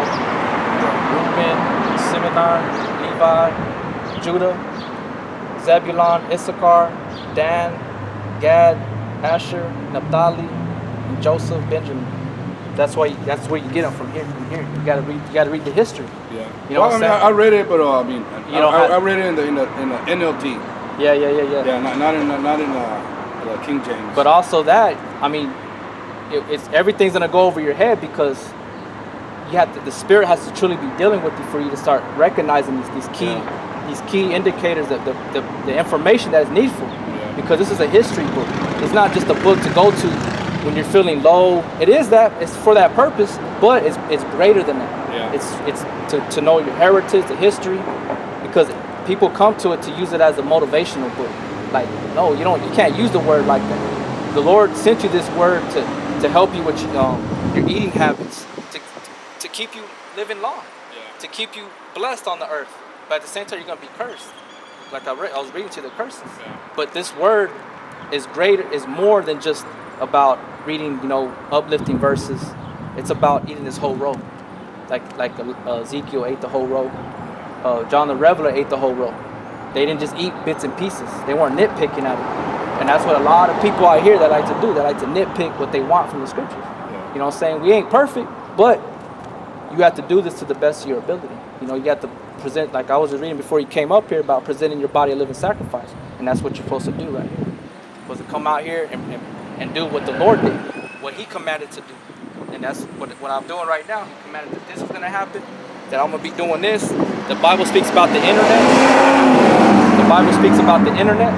know, Reuben, Simeon, Levi, Judah, Zebulun, Issachar, Dan, Gad, Asher, Naphtali, and Joseph, Benjamin. That's where you get them from here. You gotta read the history. Yeah. You know what I'm saying? I read it, but I read it in the NLT. Yeah. Yeah, not in the King James. But also that, I mean, it's everything's gonna go over your head because the Spirit has to truly be dealing with you for you to start recognizing these key indicators, that the information that is needful. Yeah. Because this is a history book. It's not just a book to go to when you're feeling low. It's for that purpose, but it's greater than that. Yeah. It's to know your heritage, the history, because people come to it to use it as a motivational book. Like, no, you can't use the word like that. The Lord sent you this word to help you with your eating habits, to keep you living long, to keep you blessed on the earth. But at the same time, you're gonna be cursed. Like I was reading to you the curses. Yeah. But this word is more than just about reading, uplifting verses. It's about eating this whole roll. Like Ezekiel ate the whole roll. John the Revelator ate the whole roll. They didn't just eat bits and pieces. They weren't nitpicking at it. And that's what a lot of people out here that like to do. They like to nitpick what they want from the scriptures. Yeah. You know what I'm saying? We ain't perfect, but you have to do this to the best of your ability. You have to present, like I was just reading before you came up here, about presenting your body a living sacrifice. And that's what you're supposed to do right here. Was to come out here and do what the Lord did, what He commanded to do. And that's what I'm doing right now. He commanded that this is going to happen, that I'm going to be doing this. The Bible speaks about the internet. The Bible speaks about the internet.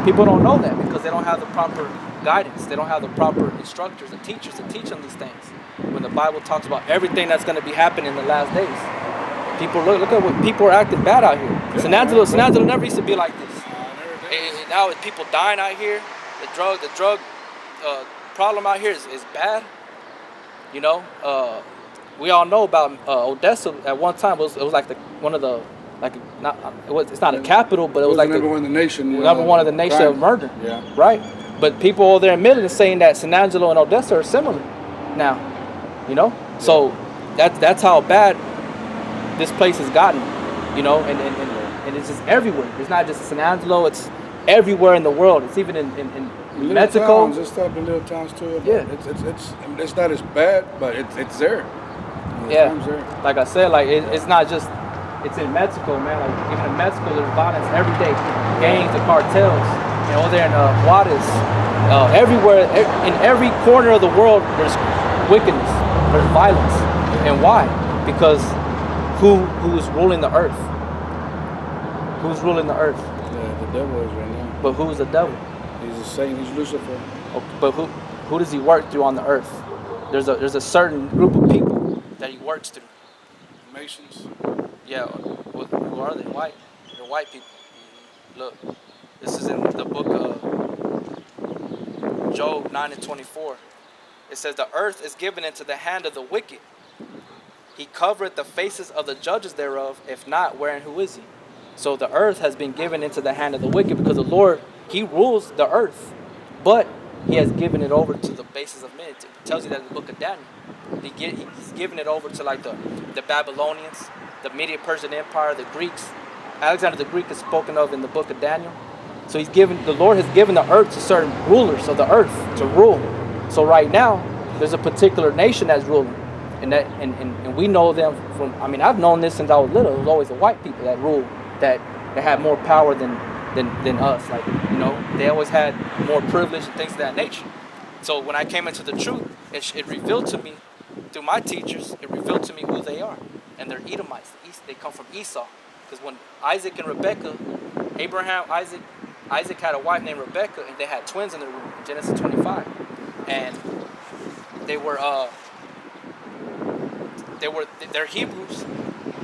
People don't know that because they don't have the proper guidance. They don't have the proper instructors and teachers to teach them these things. When the Bible talks about everything that's going to be happening in the last days. People look at what people are acting bad out here. San Angelo never used to be like this. And now with people dying out here, the drug problem out here is bad. We all know about Odessa at one time. It was like it's not a capital, but it was like number one in the nation. Number one of the nation of murder. Yeah. Right. But people over there admitted and saying that San Angelo and Odessa are similar now. So that's how bad this place has gotten. And it's just everywhere. It's not just San Angelo. It's everywhere in the world. It's even in Mexico. Towns, it's up in little towns too. Yeah. It's not as bad, but it's there. Yeah. Like I said, it's not just. It's in Mexico, man. Like even in Mexico, there's violence every day. Gangs and cartels. Over there in Juarez, everywhere, in every corner of the world, there's wickedness. There's violence. And why? Because who is ruling the earth? Who's ruling the earth? Yeah, the devil is right now. But who's the devil? He's a Satan. He's Lucifer. But who does he work through on the earth? There's a certain group of people that he works through. Masons. Yeah. Who are they? White. They're white people. Look, this is in the book of Job 9:24. It says, "The earth is given into the hand of the wicked. He covereth the faces of the judges thereof. If not, wherein who is he?" So the earth has been given into the hand of the wicked because the Lord, He rules the earth, but He has given it over to the bases of men. It tells you that in the book of Daniel. He's given it over to like the Babylonians, the Medo-Persian Empire, the Greeks. Alexander the Greek is spoken of in the book of Daniel. So the Lord has given the earth to certain rulers of the earth to rule. So right now, there's a particular nation that's ruling. And we know them from, I've known this since I was little. It was always the white people that ruled, that had more power than us. Like, they always had more privilege and things of that nature. So when I came into the truth, it revealed to me, through my teachers, it revealed to me who they are. And they're Edomites. They come from Esau. Because when Isaac and Rebekah, Isaac had a wife named Rebekah, and they had twins in their womb, in Genesis 25. And they're Hebrews,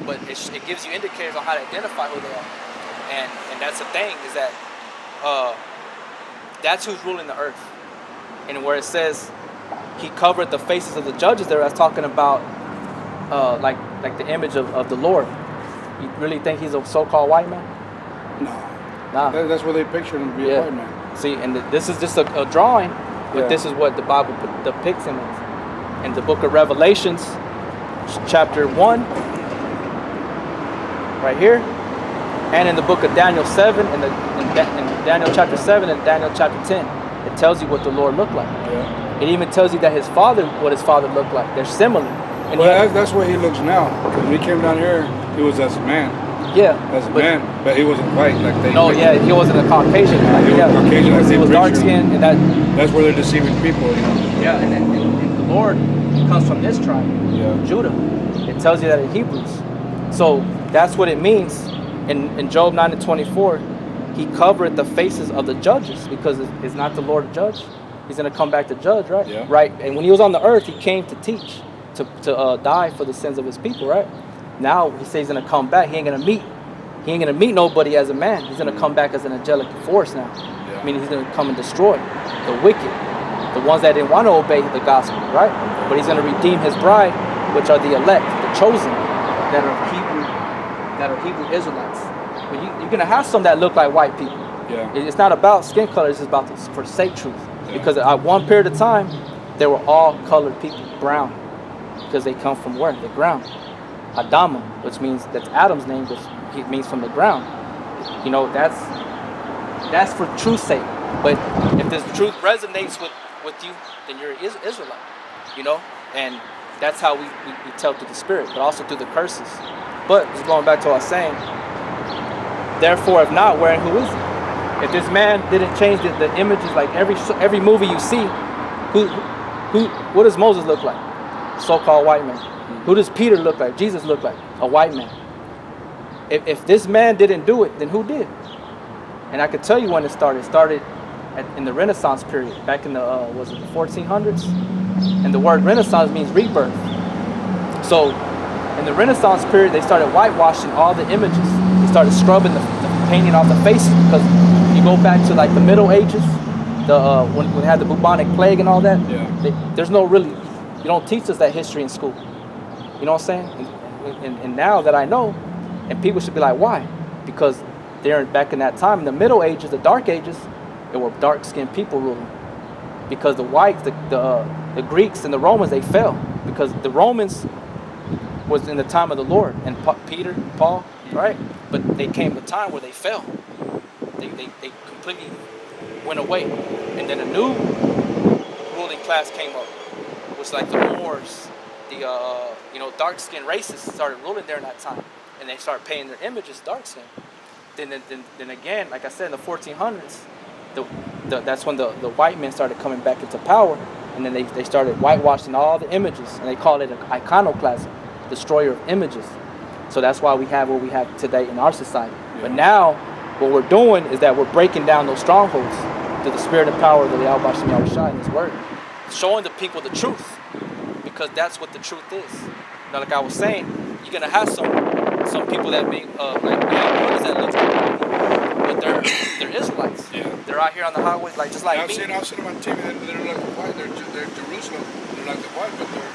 but it gives you indicators on how to identify who they are. And that's the thing, is that that's who's ruling the earth. And where it says He covered the faces of the judges there, that's talking about like the image of the Lord. You really think He's a so-called white man? No. That's where they pictured Him to be a white man. See, and this is just a drawing, but this is what the Bible depicts Him as. In the book of Revelations, chapter 1, right here, and in the book of Daniel 7, in Daniel chapter 7 and Daniel chapter 10, it tells you what the Lord looked like. Yeah. It even tells you that what his father looked like. They're similar. And well, that's what he looks now. When he came down here, he was as a man. Yeah. As a man, but he wasn't white like they. No, yeah, he wasn't a Caucasian. He was Caucasian. He was dark skinned, and that's where they're deceiving people, you know. Yeah, and the Lord comes from this tribe, Judah. It tells you that in Hebrews. So that's what it means. In Job 9:24, he covered the faces of the judges, because it's not the Lord to judge. He's going to come back to judge, right? Yeah. Right. And when he was on the earth, he came to teach, to die for the sins of his people, right? Now he says he's going to come back. He ain't going to meet nobody as a man. He's going to come back as an angelic force now. Yeah. Meaning he's going to come and destroy the wicked, the ones that didn't want to obey the gospel, right? But he's going to redeem his bride, which are the elect, the chosen, that are Hebrew Israelites. But you're going to have some that look like white people. Yeah. It's not about skin color. It's just about to forsake truth. Yeah. Because at one period of time, they were all colored people, brown, because they come from where? The ground. Adama, which means that's Adam's name, which it means from the ground. You know, that's for truth's sake. But if this truth resonates with you, then you're an Israelite. You know, and that's how we tell through the Spirit, but also through the curses. But just going back to what I was saying. Therefore, if not, where and who is he? If this man didn't change the images, like every movie you see, what does Moses look like? So-called white man. Who does Peter look like? Jesus look like? A white man. If this man didn't do it, then who did? And I could tell you when it started. It started in the Renaissance period, back in the was it the 1400s? And the word Renaissance means rebirth. So in the Renaissance period, they started whitewashing all the images. They started scrubbing the painting off the faces, because you go back to like the Middle Ages, when they had the bubonic plague and all that. Yeah. There's no really, you don't teach us that history in school. You know what I'm saying? And now that I know, and people should be like, why? Because back in that time, in the Middle Ages, the Dark Ages, there were dark-skinned people ruling. Because the whites, the Greeks and the Romans, they fell. Because the Romans was in the time of the Lord, and Peter, Paul, right? But they came to a time where they fell. They completely went away. And then a new ruling class came up, which like the Moors, the dark-skinned races started ruling there in that time, and they started painting their images dark skin. Then again, like I said, in the 1400s, that's when the white men started coming back into power, and then they started whitewashing all the images, and they called it iconoclasm, destroyer of images. So that's why we have what we have today in our society. Yeah. But now, what we're doing is that we're breaking down those strongholds through the spirit and power of the Yahweh Shem Yahushua in His Word, showing the people the truth, because that's what the truth is. Now, like I was saying, you're gonna have some people that be what is that look like? But they're Israelites. Yeah. They're out here on the highways, like just like I've me. seen them on TV. They're like the white. They're Jerusalem. They're like the white, but they're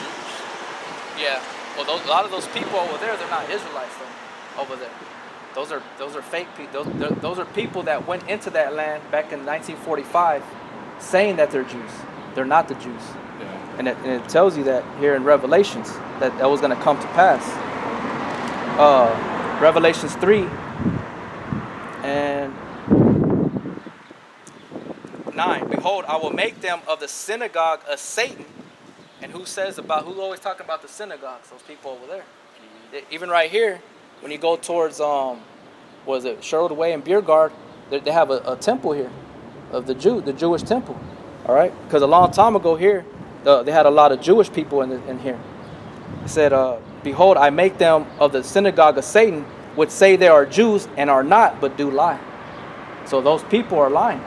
Jews. Yeah. Well, a lot of those people over there, they're not Israelites though. Over there, those are fake people. Those are people that went into that land back in 1945, saying that they're Jews. They're not the Jews. Yeah. And it tells you that here in Revelations that was going to come to pass. Revelations 3 and 9. Behold, I will make them of the synagogue of Satan. And who's always talking about the synagogues? Those people over there. Even right here, when you go towards Sherwood Way and Beer Guard, they have a temple here of the Jewish temple. All right, because a long time ago here, they had a lot of Jewish people in here. It said, behold, I make them of the synagogue of Satan, which say they are Jews and are not, but do lie. So those people are lying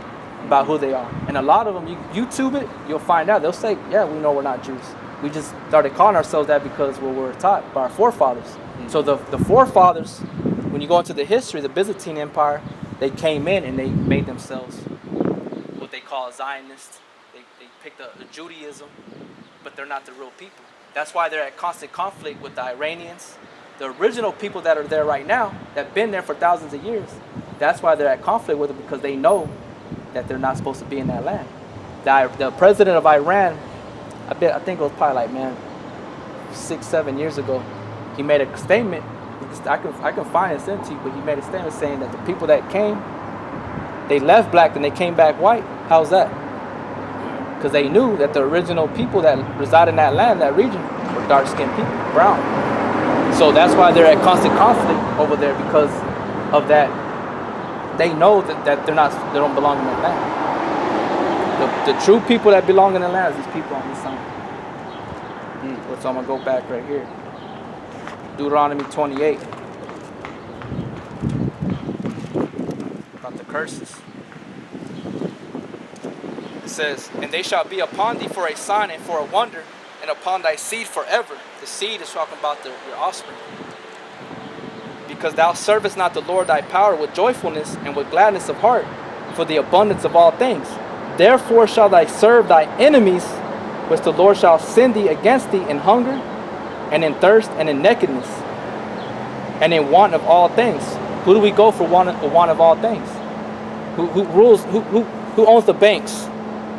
about who they are. And a lot of them, you YouTube it, you'll find out. They'll say, yeah, we know we're not Jews. We just started calling ourselves that because we were taught by our forefathers. Mm-hmm. So the forefathers, when you go into the history, the Byzantine Empire, they came in and they made themselves what they call Zionists. They picked the Judaism, but they're not the real people. That's why they're at constant conflict with the Iranians. The original people that are there right now, that have been there for thousands of years, that's why they're at conflict with them, because they know that they're not supposed to be in that land. The president of Iran, I think it was probably like, 6-7 years ago, he made a statement. I can find it sent to you, but he made a statement saying that the people that came, they left black and they came back white. How's that? Because they knew that the original people that reside in that land, that region, were dark-skinned people, brown. So that's why they're at constant conflict over there, because of that. They know that they don't belong in that land. The true people that belong in the land is these people on this side. So I'm gonna go back right here. Deuteronomy 28. About the curses. It says, and they shall be upon thee for a sign and for a wonder, and upon thy seed forever. The seed is talking about your offspring. Because thou servest not the Lord thy power with joyfulness and with gladness of heart, for the abundance of all things. Therefore shall thou serve thy enemies, which the Lord shall send thee against thee in hunger, and in thirst, and in nakedness, and in want of all things. Who do we go for want of all things? Who rules? Who owns the banks?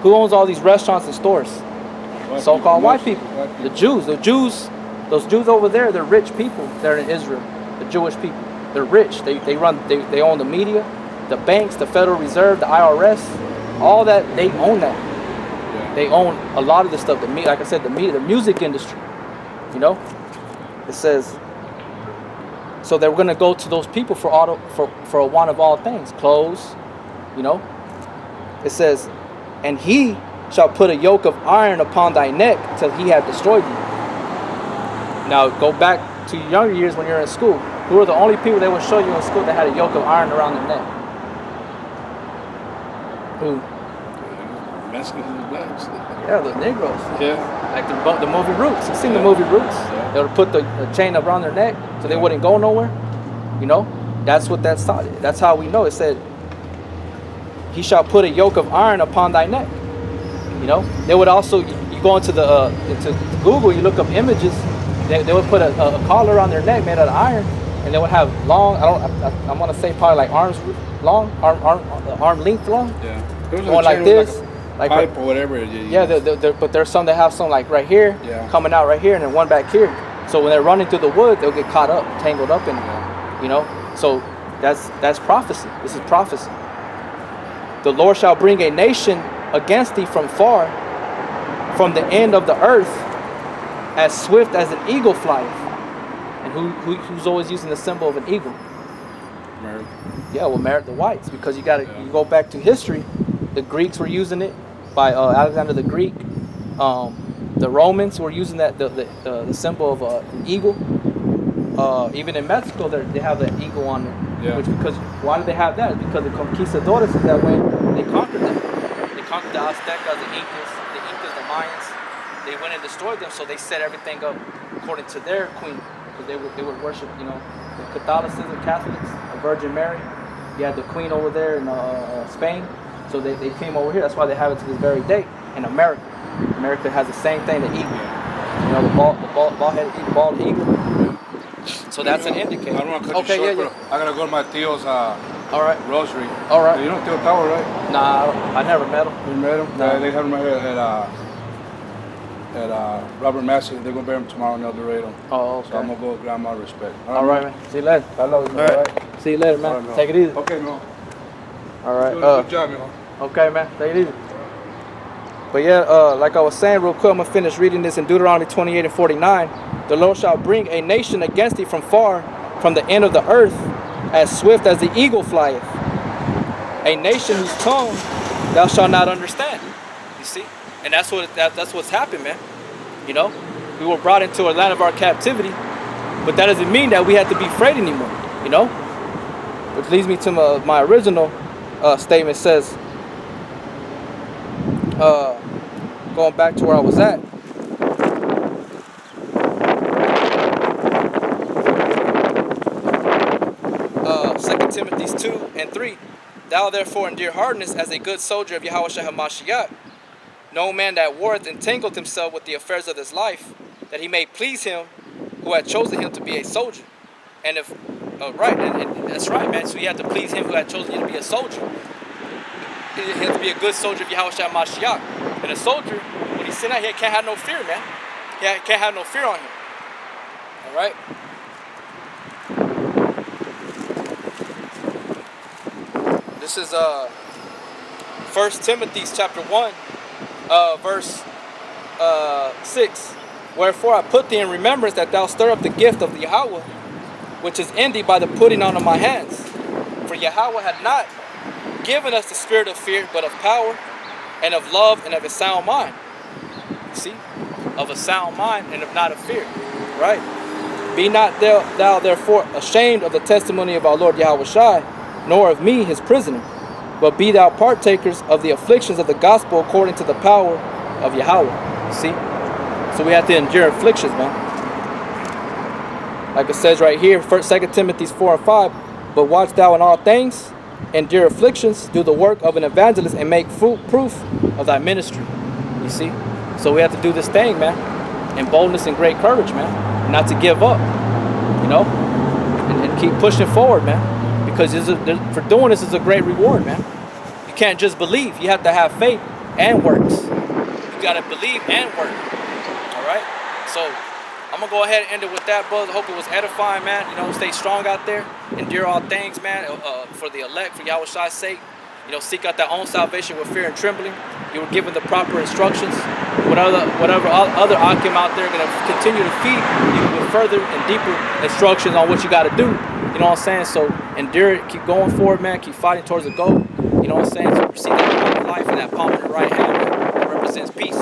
Who owns all these restaurants and stores? So-called white people. The Jews. Those Jews over there, they're rich people. They're in Israel. The Jewish people. They're rich. They own the media, the banks, the Federal Reserve, the IRS, all that. They own that. Yeah. They own a lot of the stuff. Like I said, the media, the music industry. You know, it says. So they're going to go to those people for a want of all things, clothes. You know, it says, and he shall put a yoke of iron upon thy neck till he have destroyed you. Now go back to your younger years when you're in school. Who are the only people they will show you in school that had a yoke of iron around their neck? Who? Mexicans and blacks. Yeah, the Negroes. Yeah. Like the movie Roots. You seen the movie Roots? Yeah. They would put the chain around their neck so they wouldn't go nowhere. You know, that's what that started. That's how we know. It said, he shall put a yoke of iron upon thy neck. You know, they would also, you go into into Google, you look up images, they would put a collar on their neck made out of iron, and they would have long, I want to say probably like arm length long. Yeah. Going like this. Like pipe or whatever it is. Yeah, but there's some that have some like right here, coming out right here, and then one back here. So when they're running through the wood, they'll get caught up, tangled up in it. You know, so that's prophecy. This is prophecy. The Lord shall bring a nation against thee from far, from the end of the earth, as swift as an eagle flieth. And who's always using the symbol of an eagle? America. Yeah, well, the whites, because you go back to history. The Greeks were using it by Alexander the Greek. The Romans were using the symbol of an eagle. Even in Mexico, they have that eagle on there. Yeah. Why do they have that? It's because the conquistadores that way, they conquered them. They conquered the Aztecas, the Incas, the Mayans. They went and destroyed them, so they set everything up according to their queen, because they would worship, you know, the Catholicism, Catholics, the Virgin Mary. You had the queen over there in Spain, so they came over here. That's why they have it to this very day. In America, America has the same thing, the eagle. You know, the bald eagle. So that's an indicator. I don't want to cut you short, but I gotta go to my tío's rosary. All right. You know Tío Tower, right? Nah, I never met him. You met him? Nah. They have him right here at Robert Massey. They're gonna bury him tomorrow in El Dorado. Oh, okay. So I'm gonna go grant my respect. All right, man. See you later. I love you, man. All right. See you later, man. Right, Take it easy. Okay, man. All right. Good job, man. Okay, man. Take it easy. But yeah, like I was saying real quick, I'm going to finish reading this in Deuteronomy 28 and 49. The Lord shall bring a nation against thee from far, from the end of the earth, as swift as the eagle flieth. A nation whose tongue thou shalt not understand. You see? And that's what's happened, man. You know? We were brought into a land of our captivity, but that doesn't mean that we have to be afraid anymore. You know? Which leads me to my original statement. Says, going back to where I was at. 2 Timothy 2 and 3. Thou therefore endure hardness as a good soldier of Yahushua HaMashiach. No man that warreth entangled himself with the affairs of this life, that he may please him who had chosen him to be a soldier. And if right, and that's right, man. So you have to please him who had chosen you to be a soldier. You have to be a good soldier of Yahushua HaMashiach. And a soldier, when he's sitting out here, can't have no fear, man. can't have no fear on him. All right. This is 1 Timothy chapter 1, verse 6. Wherefore I put thee in remembrance that thou stir up the gift of Yahweh, which is in thee by the putting on of my hands. For Yahweh had not given us the spirit of fear, but of power and of love and of a sound mind. See? Of a sound mind and of not of fear. Right? Be not thou therefore ashamed of the testimony of our Lord Yahweh Shai, nor of me his prisoner, but be thou partakers of the afflictions of the gospel according to the power of Yahweh. See? So we have to endure afflictions, man. Like it says right here, 2 Timothy 4 and 5, but watch thou in all things, endure afflictions, do the work of an evangelist, and make proof of thy ministry. You see? So we have to do this thing, man, in boldness and great courage, man. Not to give up, you know, and keep pushing forward, man. Because for doing this is a great reward, man. You can't just believe. You have to have faith and works. You got to believe and work. All right? So I'm going to go ahead and end it with that, brother. Hope it was edifying, man. You know, stay strong out there. Endure all things, man, for the elect, for Yahweh Shai's sake. You know, seek out their own salvation with fear and trembling. You were given the proper instructions. Whatever other Akim out there are going to continue to feed you with further and deeper instructions on what you got to do. You know what I'm saying? So endure it. Keep going forward, man. Keep fighting towards the goal. You know what I'm saying? So receive that palm of life and that palm in the right hand that represents peace.